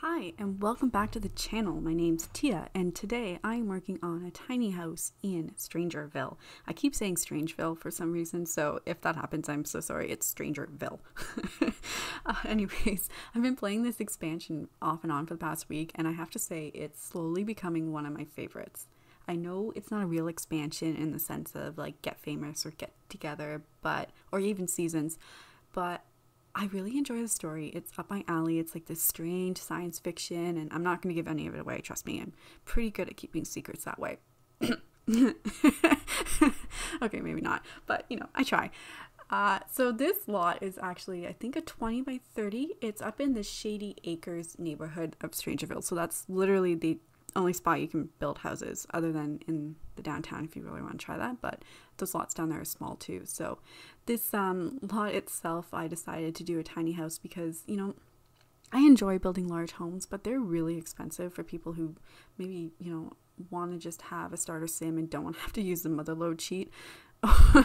Hi and welcome back to the channel. My name's Tia and today I'm working on a tiny house in Strangerville. I keep saying Strangeville for some reason, so if that happens I'm so sorry, it's Strangerville. Anyways, I've been playing this expansion off and on for the past week and I have to say it's slowly becoming one of my favorites. I know it's not a real expansion in the sense of like get famous or get together, or even seasons, but I really enjoy the story. It's up my alley. It's like this strange science fiction, and I'm not going to give any of it away. Trust me, I'm pretty good at keeping secrets that way. Okay, maybe not, but you know, I try. So this lot is actually, I think, a 20 by 30. It's up in the Shady Acres neighborhood of Strangerville. So that's literally the only spot you can build houses other than in the downtown if you really want to try that, but those lots down there are small too. So this lot itself, I decided to do a tiny house because, you know, I enjoy building large homes, but they're really expensive for people who maybe, you know, want to just have a starter sim and don't want to have to use the mother load sheet.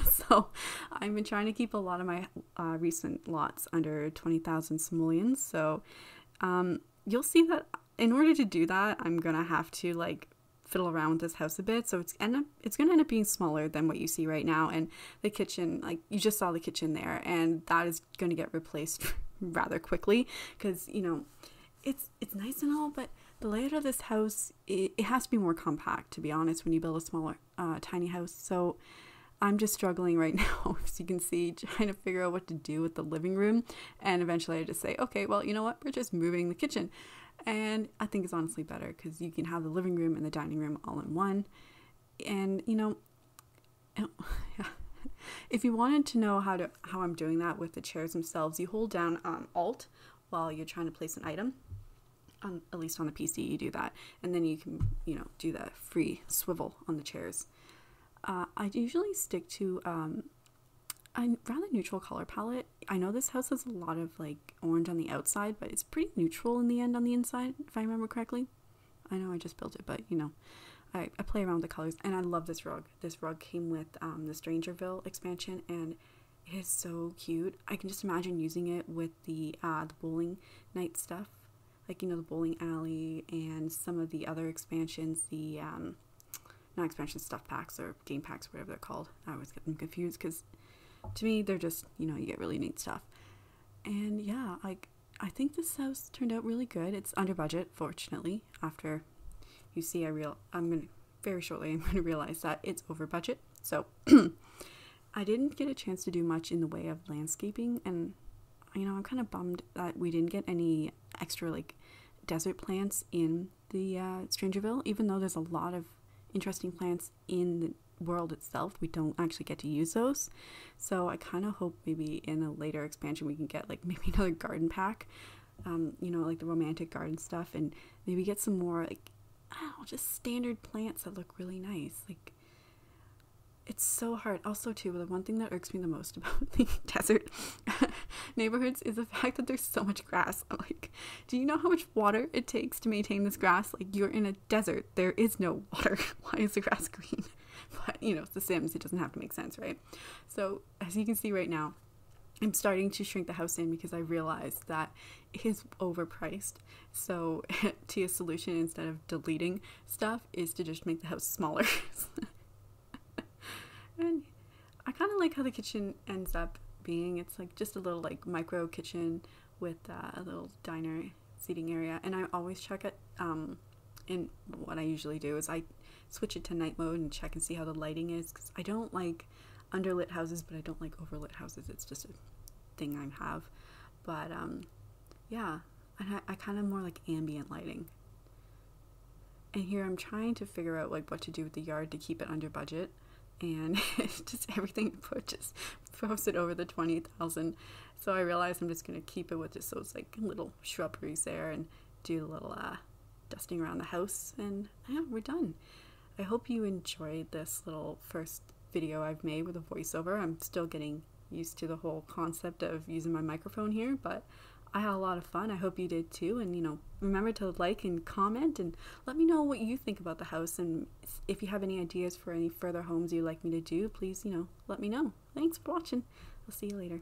So I've been trying to keep a lot of my recent lots under 20,000 simoleons. So you'll see that in order to do that, I'm gonna have to like fiddle around with this house a bit. So it's gonna end up being smaller than what you see right now. And the kitchen, like you just saw the kitchen there, and that is gonna get replaced rather quickly because, you know, it's nice and all, but the layout of this house, it has to be more compact, to be honest, when you build a smaller tiny house. So I'm just struggling right now, as you can see, trying to figure out what to do with the living room. And eventually I just say, okay, well, you know what? We're just moving the kitchen. And I think it's honestly better because you can have the living room and the dining room all in one. And, you know, if you wanted to know how I'm doing that with the chairs themselves, you hold down Alt while you're trying to place an item. At least on the PC, you do that. And then you can, you know, do the free swivel on the chairs. I usually stick to a rather neutral color palette. I know this house has a lot of like orange on the outside, but it's pretty neutral in the end on the inside, if I remember correctly. I know I just built it, but you know, I play around with the colors, and I love this rug. This rug came with the Strangerville expansion, and it is so cute. I can just imagine using it with the bowling night stuff, like, you know, the bowling alley and some of the other expansions, the not expansion stuff packs or game packs, whatever they're called. I always get them confused because to me they're just, you know, you get really neat stuff. And yeah, like I think this house turned out really good. It's under budget, fortunately. After you see, very shortly I'm gonna realize that it's over budget. So I didn't get a chance to do much in the way of landscaping, and you know, I'm kind of bummed that we didn't get any extra like desert plants in the Strangerville, even though there's a lot of interesting plants in the world itself. We don't actually get to use those. So I kind of hope maybe in a later expansion we can get like maybe another garden pack, you know, like the romantic garden stuff, and maybe get some more like, I don't know, just standard plants that look really nice. Like, it's so hard. Also too, the one thing that irks me the most about the desert neighborhoods is the fact that there's so much grass. I'm like, do you know how much water it takes to maintain this grass? Like, you're in a desert, there is no water. Why is the grass green? But you know, it's The Sims, it doesn't have to make sense, right? So as you can see right now, I'm starting to shrink the house in because I realized that it is overpriced. So Tia's solution, instead of deleting stuff, is to just make the house smaller. And I kind of like how the kitchen ends up being. It's like just a little like micro kitchen with a little diner seating area. And I always check it. And what I usually do is I switch it to night mode and check and see how the lighting is, because I don't like underlit houses, but I don't like overlit houses. It's just a thing I have. But yeah, and I kind of more like ambient lighting. And here I'm trying to figure out like what to do with the yard to keep it under budget. And just everything put just throws it over the 20,000. So I realized I'm just going to keep it with just those like little shrubberies there and do a little dusting around the house, and yeah, we're done. I hope you enjoyed this little first video I've made with a voiceover. I'm still getting used to the whole concept of using my microphone here, but I had a lot of fun. I hope you did too. And, you know, remember to like and comment and let me know what you think about the house. And if you have any ideas for any further homes you'd like me to do, please, you know, let me know. Thanks for watching. I'll see you later.